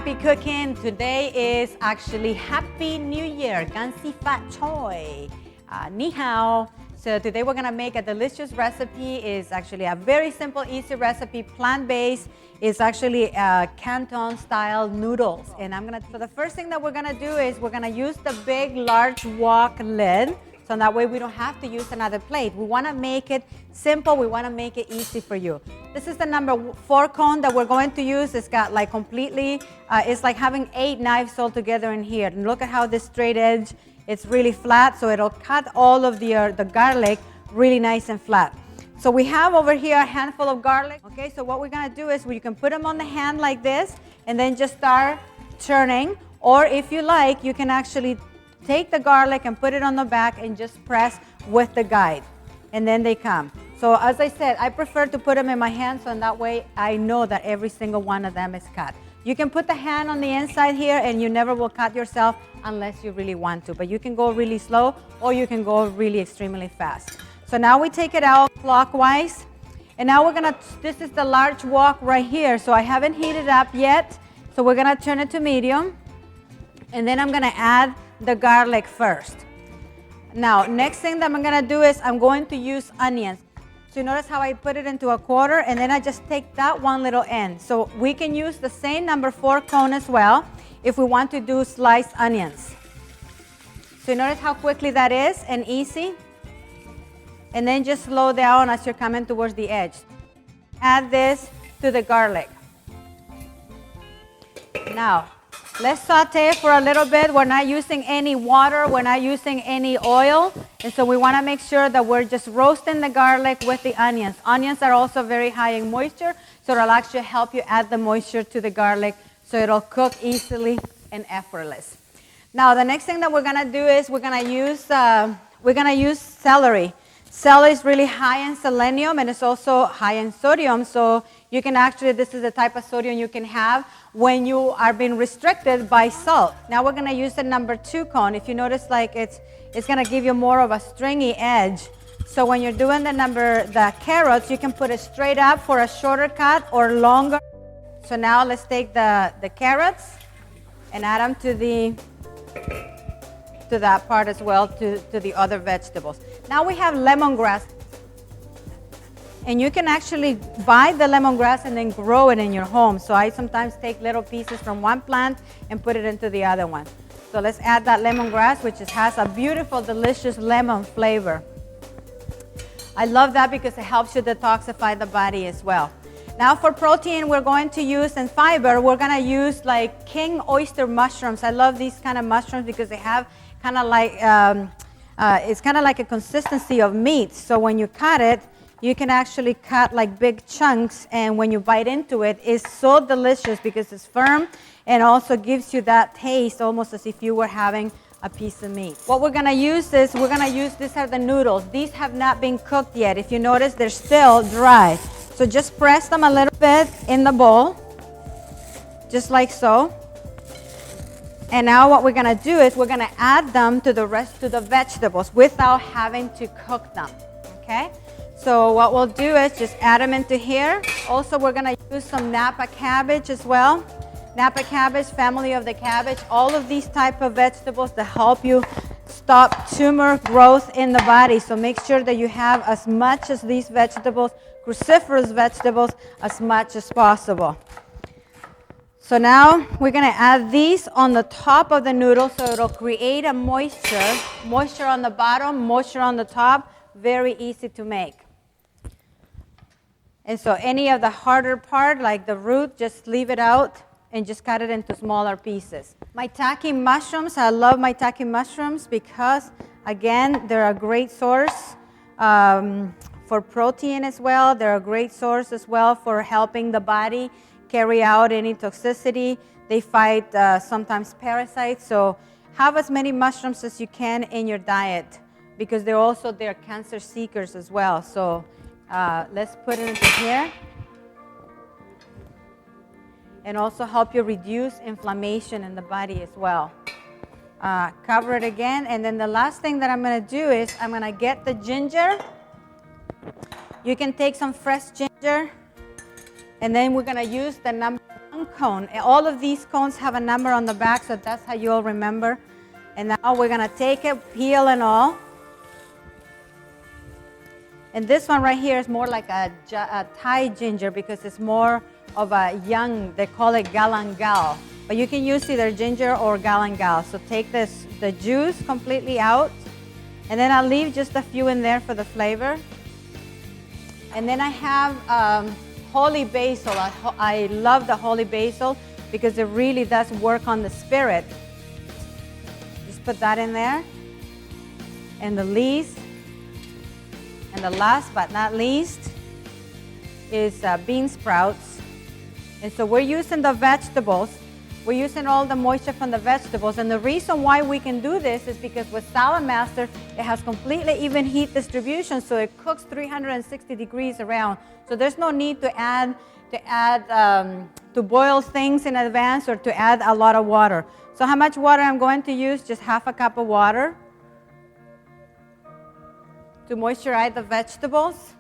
Happy cooking. Today is actually Happy New Year. Gansi Fat Choi. Ni hao. So today we're gonna make a delicious recipe. It's actually a very simple, easy recipe, plant-based. It's actually Canton Style Noodles. And so the first thing that we're gonna do is we're gonna use the big, large wok lid. So that way we don't have to use another plate. We wanna make it simple. We wanna make it easy for you. This is the number 4 cone that we're going to use. It's got like completely, it's like having 8 knives all together in here. And look at how this straight edge, it's really flat. So it'll cut all of the garlic really nice and flat. So we have over here a handful of garlic. Okay, so what we're gonna do is you can put them on the hand like this and then just start churning. Or if you like, you can actually take the garlic and put it on the back and just press with the guide. And then they come. So as I said, I prefer to put them in my hand so in that way I know that every single one of them is cut. You can put the hand on the inside here and you never will cut yourself unless you really want to. But you can go really slow or you can go really extremely fast. So now we take it out clockwise. And now this is the large wok right here. So I haven't heated up yet. So we're gonna turn it to medium. And then I'm gonna add the garlic first. Now, next thing that I'm gonna do is I'm going to use onions. So you notice how I put it into a quarter and then I just take that one little end. So we can use the same number 4 cone as well if we want to do sliced onions. So you notice how quickly that is and easy. And then just slow down as you're coming towards the edge. Add this to the garlic. Now, let's saute for a little bit. We're not using any water. We're not using any oil. And so we want to make sure that we're just roasting the garlic with the onions. Onions are also very high in moisture, so it'll actually help you add the moisture to the garlic so it'll cook easily and effortless. Now, the next thing that we're going to do is we're going to use celery. Celery is really high in selenium and it's also high in sodium. So you can actually, this is the type of sodium you can have when you are being restricted by salt. Now we're going to use the number 2 cone. If you notice, like it's going to give you more of a stringy edge. So when you're doing the carrots, you can put it straight up for a shorter cut or longer. So now let's take the carrots and add them to that part as well, to the other vegetables. Now we have lemongrass. And you can actually buy the lemongrass and then grow it in your home. So I sometimes take little pieces from one plant and put it into the other one. So let's add that lemongrass, which has a beautiful, delicious lemon flavor. I love that because it helps you detoxify the body as well. Now for protein, we're going to use, and fiber, we're going to use like king oyster mushrooms. I love these kind of mushrooms because they have kind of like, it's kind of like a consistency of meat. So when you cut it, you can actually cut like big chunks, and when you bite into it, it's so delicious because it's firm and also gives you that taste almost as if you were having a piece of meat. What we're gonna use is, these are the noodles. These have not been cooked yet. If you notice, they're still dry. So just press them a little bit in the bowl, just like so. And now what we're gonna do is we're gonna add them to the vegetables without having to cook them, okay? So what we'll do is just add them into here. Also, we're gonna use some Napa cabbage as well. Napa cabbage, family of the cabbage, all of these type of vegetables that help you stop tumor growth in the body. So make sure that you have as much as these vegetables, cruciferous vegetables, as much as possible. So now we're gonna add these on the top of the noodle so it'll create a moisture on the bottom, moisture on the top, very easy to make. And so any of the harder part, like the root, just leave it out and just cut it into smaller pieces. Maitake mushrooms, I love maitake mushrooms because, again, they're a great source for protein as well. They're a great source as well for helping the body carry out any toxicity. They fight sometimes parasites, so have as many mushrooms as you can in your diet because they're cancer seekers as well. So let's put it into here. And also help you reduce inflammation in the body as well. Cover it again, and then the last thing that I'm gonna do is I'm gonna get the ginger. You can take some fresh ginger, and then we're gonna use the number 1 1 cone. All of these cones have a number on the back, so that's how you'll remember. And now we're gonna take it, peel and all. And this one right here is more like a Thai ginger because it's more of a young, they call it galangal. But you can use either ginger or galangal. So take the juice completely out. And then I'll leave just a few in there for the flavor. And then I have holy basil. I love the holy basil because it really does work on the spirit. Just put that in there. And the least, and the last but not least is bean sprouts. And so we're using the vegetables. We're using all the moisture from the vegetables. And the reason why we can do this is because with Salad Master, it has completely even heat distribution, so it cooks 360 degrees around. So there's no need to boil things in advance or to add a lot of water. So how much water I'm going to use? Just half a cup of water to moisturize the vegetables.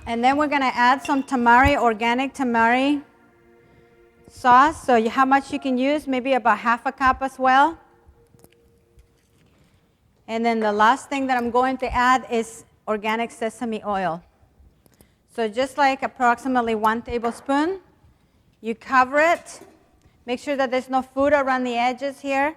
And then we're gonna add some tamari, organic tamari sauce. So how much you can use? Maybe about half a cup as well. And then the last thing that I'm going to add is organic sesame oil. So just like approximately 1 tablespoon, you cover it. Make sure that there's no food around the edges here.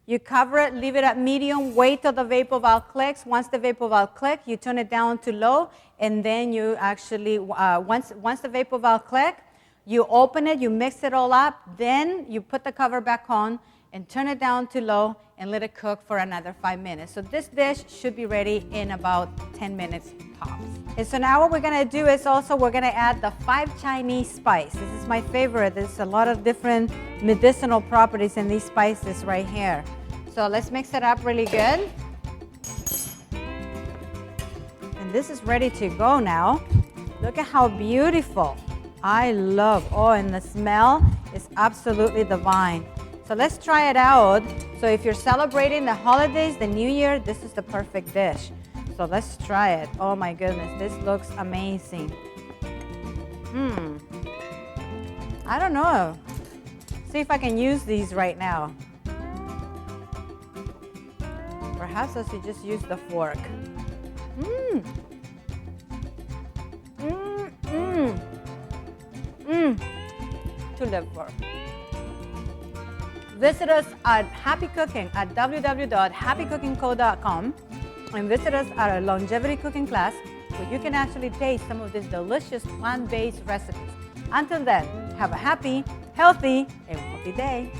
You cover it, leave it at medium, wait till the vapor valve clicks. Once the vapor valve clicks, you turn it down to low, and then you actually, once the vapor valve clicks, you open it, you mix it all up, then you put the cover back on and turn it down to low and let it cook for another 5 minutes. So this dish should be ready in about 10 minutes tops. And so now what we're gonna do is also we're gonna add the 5 Chinese spice. This is my favorite. There's a lot of different medicinal properties in these spices right here. So let's mix it up really good. And this is ready to go now. Look at how beautiful. I love, oh, and the smell is absolutely divine. So let's try it out. So if you're celebrating the holidays, the New Year, this is the perfect dish. So let's try it. Oh my goodness, this looks amazing. I don't know. See if I can use these right now. Perhaps I should just use the fork. To live for. Visit us at Happy Cooking at www.happycookingco.com and visit us at our longevity cooking class where you can actually taste some of these delicious plant-based recipes. Until then, have a happy, healthy, and wealthy day.